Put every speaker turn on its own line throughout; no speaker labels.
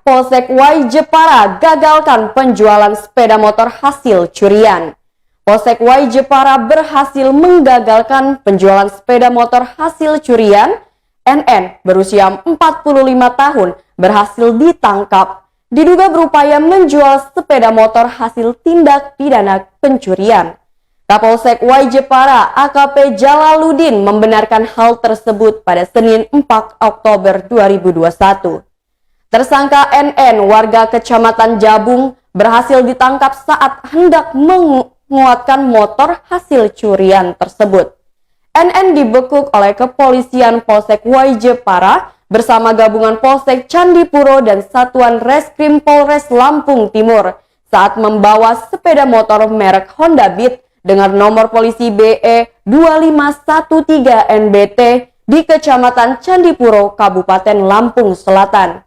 Polsek Y Jepara gagalkan penjualan sepeda motor hasil curian. Polsek Y Jepara berhasil menggagalkan penjualan sepeda motor hasil curian. NN berusia 45 tahun berhasil ditangkap. Diduga berupaya menjual sepeda motor hasil tindak pidana pencurian. Kapolsek Y Jepara AKP Jalaluddin membenarkan hal tersebut pada Senin 4 Oktober 2021. Tersangka NN warga Kecamatan Jabung berhasil ditangkap saat hendak menguatkan motor hasil curian tersebut. NN dibekuk oleh kepolisian Polsek Y Jepara bersama gabungan Polsek Candipuro dan Satuan Reskrim Polres Lampung Timur saat membawa sepeda motor merek Honda Beat dengan nomor polisi BE 2513 NBT di Kecamatan Candipuro, Kabupaten Lampung Selatan.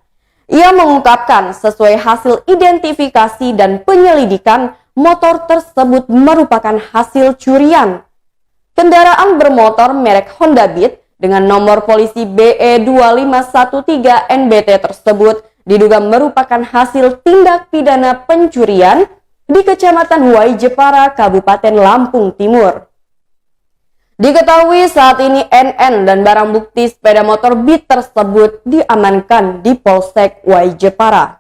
Ia mengungkapkan sesuai hasil identifikasi dan penyelidikan, motor tersebut merupakan hasil curian. Kendaraan bermotor merek Honda Beat dengan nomor polisi BE 2513 NBT tersebut diduga merupakan hasil tindak pidana pencurian di Kecamatan Y Jepara, Kabupaten Lampung Timur. Diketahui saat ini NN dan barang bukti sepeda motor Beat tersebut diamankan di Polsek Y Jepara.